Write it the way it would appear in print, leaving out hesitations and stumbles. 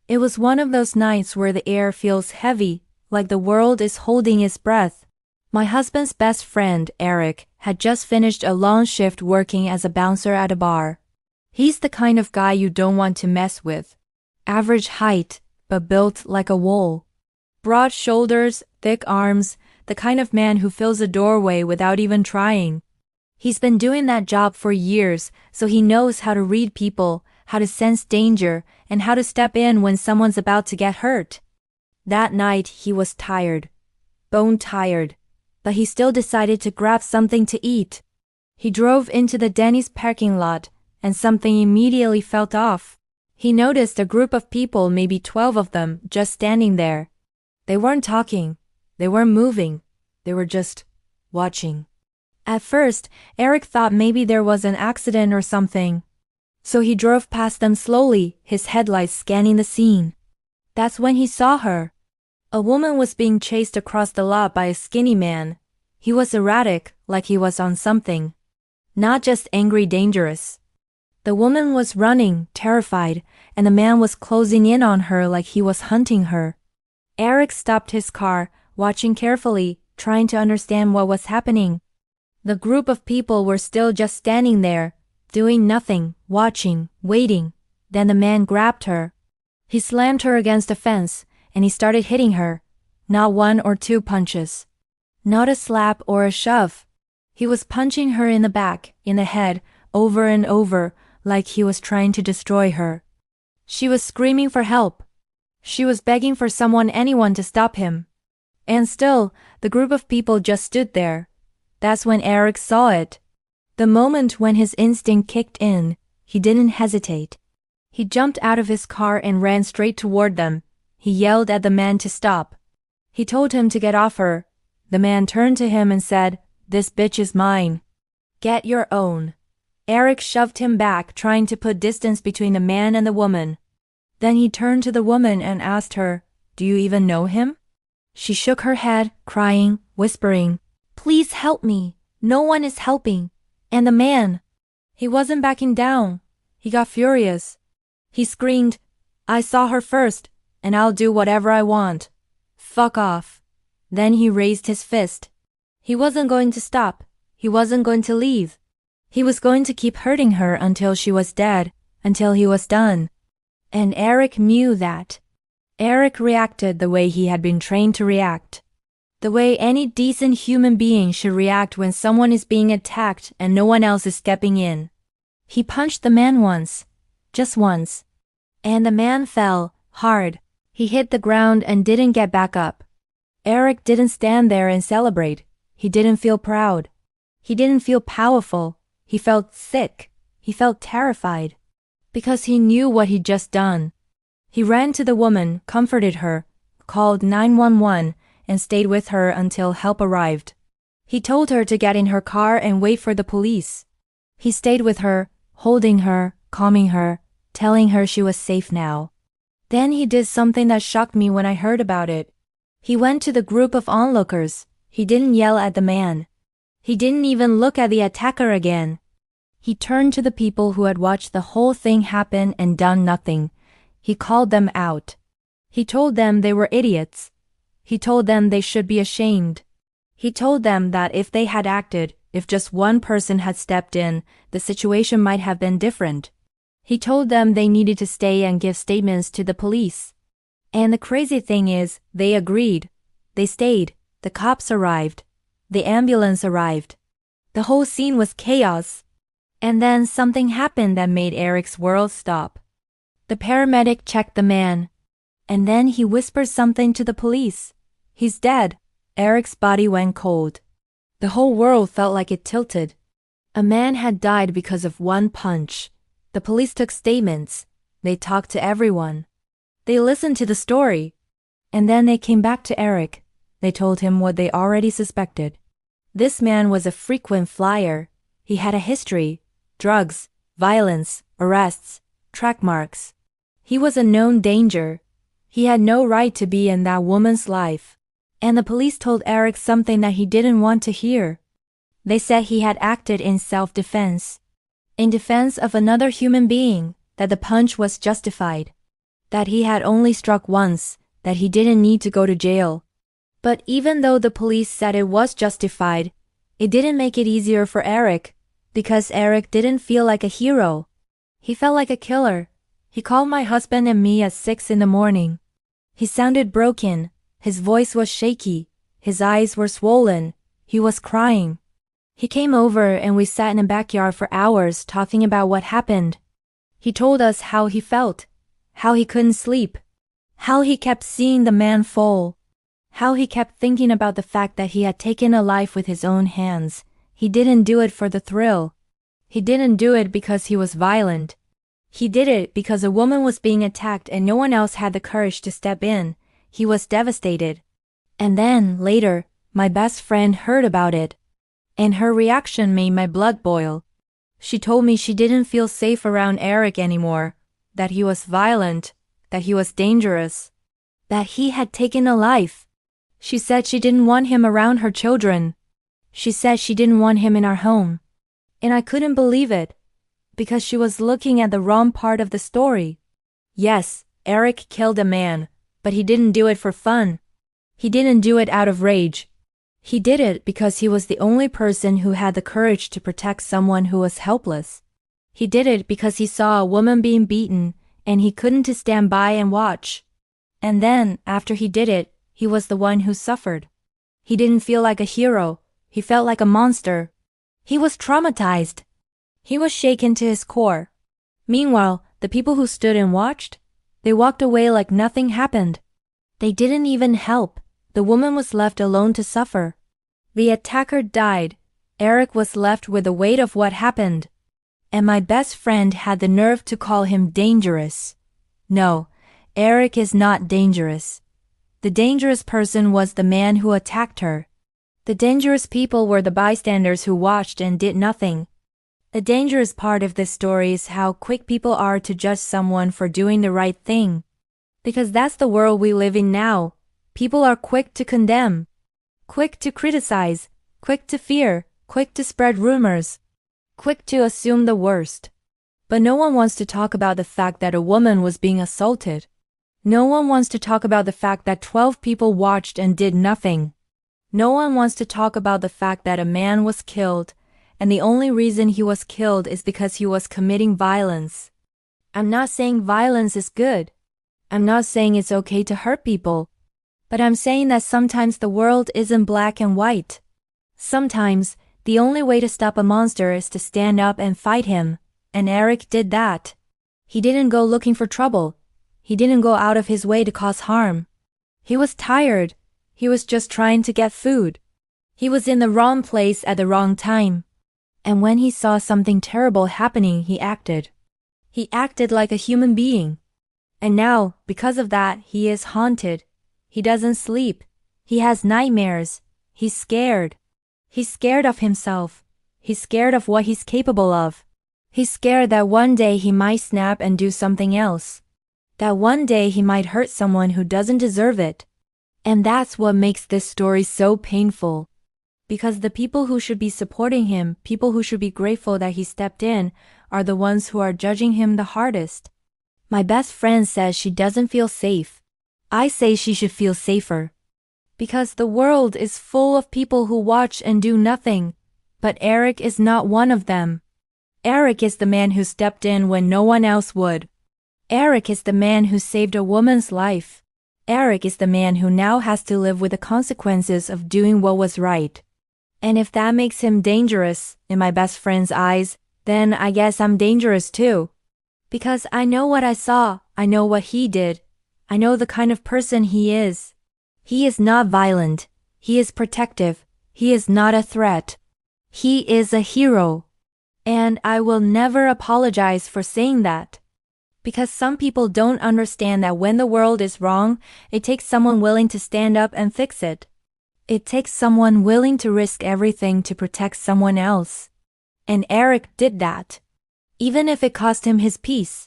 It was one of those nights where the air feels heavy, like the world is holding its breath. My husband's best friend, Eric, had just finished a long shift working as a bouncer at a bar. He's the kind of guy you don't want to mess with. Average height, but built like a wall. Broad shoulders, thick arms, the kind of man who fills a doorway without even trying. He's been doing that job for years, so he knows how to read people, how to sense danger, and how to step in when someone's about to get hurt. That night he was tired. Bone tired. But he still decided to grab something to eat. He drove into the Denny's parking lot, and something immediately felt off. He noticed a group of people, maybe 12 of them, just standing there. They weren't talking. They weren't moving. They were just watching. At first, Eric thought maybe there was an accident or something. So he drove past them slowly, his headlights scanning the scene. That's when he saw her. A woman was being chased across the lot by a skinny man. He was erratic, like he was on something. Not just angry, dangerous. The woman was running, terrified, and the man was closing in on her like he was hunting her. Eric stopped his car, watching carefully, trying to understand what was happening. The group of people were still just standing there, doing nothing, watching, waiting. Then the man grabbed her. He slammed her against a fence, and he started hitting her. Not 1 or 2 punches. Not a slap or a shove. He was punching her in the back, in the head, over and over, like he was trying to destroy her. She was screaming for help. She was begging for anyone to stop him. And still, the group of people just stood there. That's when Eric saw it. The moment when his instinct kicked in, he didn't hesitate. He jumped out of his car and ran straight toward them. He yelled at the man to stop. He told him to get off her. The man turned to him and said, "This bitch is mine. Get your own." Eric shoved him back, trying to put distance between the man and the woman. Then he turned to the woman and asked her, "Do you even know him?" She shook her head, crying, whispering, "Please help me. No one is helping." And the man, he wasn't backing down. He got furious. He screamed, "I saw her first, and I'll do whatever I want. Fuck off." Then he raised his fist. He wasn't going to stop. He wasn't going to leave. He was going to keep hurting her until she was dead, until he was done. And Eric knew that. Eric reacted the way he had been trained to react. The way any decent human being should react when someone is being attacked and no one else is stepping in. He punched the man once. Just once. And the man fell, hard. He hit the ground and didn't get back up. Eric didn't stand there and celebrate. He didn't feel proud. He didn't feel powerful. He felt sick. He felt terrified. Because he knew what he'd just done. He ran to the woman, comforted her, called 911, and stayed with her until help arrived. He told her to get in her car and wait for the police. He stayed with her, holding her, calming her, telling her she was safe now. Then he did something that shocked me when I heard about it. He went to the group of onlookers. He didn't yell at the man. He didn't even look at the attacker again. He turned to the people who had watched the whole thing happen and done nothing. He called them out. He told them they were idiots. He told them they should be ashamed. He told them that if they had acted, if just one person had stepped in, the situation might have been different. He told them they needed to stay and give statements to the police. And the crazy thing is, they agreed. They stayed. The cops arrived. The ambulance arrived. The whole scene was chaos. And then something happened that made Eric's world stop. The paramedic checked the man. And then he whispered something to the police. "He's dead." Eric's body went cold. The whole world felt like it tilted. A man had died because of one punch. The police took statements. They talked to everyone. They listened to the story. And then they came back to Eric. They told him what they already suspected. This man was a frequent flyer. He had a history. Drugs, violence, arrests, track marks. He was a known danger. He had no right to be in that woman's life. And the police told Eric something that he didn't want to hear. They said he had acted in self-defense. In defense of another human being, that the punch was justified. that he had only struck once, that he didn't need to go to jail. But even though the police said it was justified, it didn't make it easier for Eric, because Eric didn't feel like a hero. He felt like a killer. He called my husband and me at 6 in the morning. He sounded broken. His voice was shaky. His eyes were swollen. He was crying. He came over and we sat in the backyard for hours talking about what happened. He told us how he felt, how he couldn't sleep, how he kept seeing the man fall, how he kept thinking about the fact that he had taken a life with his own hands. He didn't do it for the thrill. He didn't do it because he was violent. He did it because a woman was being attacked and no one else had the courage to step in. He was devastated. And then, later, my best friend heard about it. And her reaction made my blood boil. She told me she didn't feel safe around Eric anymore, that he was violent, that he was dangerous, that he had taken a life. She said she didn't want him around her children. She said she didn't want him in our home. And I couldn't believe it, because she was looking at the wrong part of the story. Yes, Eric killed a man, but he didn't do it for fun. He didn't do it out of rage. He did it because he was the only person who had the courage to protect someone who was helpless. He did it because he saw a woman being beaten, and he couldn't just stand by and watch. And then, after he did it, he was the one who suffered. He didn't feel like a hero. He felt like a monster. He was traumatized. He was shaken to his core. Meanwhile, the people who stood and watched, they walked away like nothing happened. They didn't even help. The woman was left alone to suffer. The attacker died. Eric was left with the weight of what happened. And my best friend had the nerve to call him dangerous. No, Eric is not dangerous. The dangerous person was the man who attacked her. The dangerous people were the bystanders who watched and did nothing. The dangerous part of this story is how quick people are to judge someone for doing the right thing. Because that's the world we live in now. People are quick to condemn, quick to criticize, quick to fear, quick to spread rumors, quick to assume the worst. But no one wants to talk about the fact that a woman was being assaulted. No one wants to talk about the fact that 12 people watched and did nothing. No one wants to talk about the fact that a man was killed, and the only reason he was killed is because he was committing violence. I'm not saying violence is good. I'm not saying it's okay to hurt people. But I'm saying that sometimes the world isn't black and white. Sometimes, the only way to stop a monster is to stand up and fight him, and Eric did that. He didn't go looking for trouble. He didn't go out of his way to cause harm. He was tired. He was just trying to get food. He was in the wrong place at the wrong time. And when he saw something terrible happening, he acted. He acted like a human being. And now, because of that, he is haunted. He doesn't sleep. He has nightmares. He's scared. He's scared of himself. He's scared of what he's capable of. He's scared that one day he might snap and do something else. That one day he might hurt someone who doesn't deserve it. And that's what makes this story so painful. Because the people who should be supporting him, people who should be grateful that he stepped in, are the ones who are judging him the hardest. My best friend says she doesn't feel safe. I say she should feel safer. Because the world is full of people who watch and do nothing. But Eric is not one of them. Eric is the man who stepped in when no one else would. Eric is the man who saved a woman's life. Eric is the man who now has to live with the consequences of doing what was right. And if that makes him dangerous, in my best friend's eyes, then I guess I'm dangerous too. Because I know what I saw, I know what he did. I know the kind of person he is. He is not violent. He is protective. He is not a threat. He is a hero. And I will never apologize for saying that. Because some people don't understand that when the world is wrong, it takes someone willing to stand up and fix it. It takes someone willing to risk everything to protect someone else. And Eric did that. Even if it cost him his peace.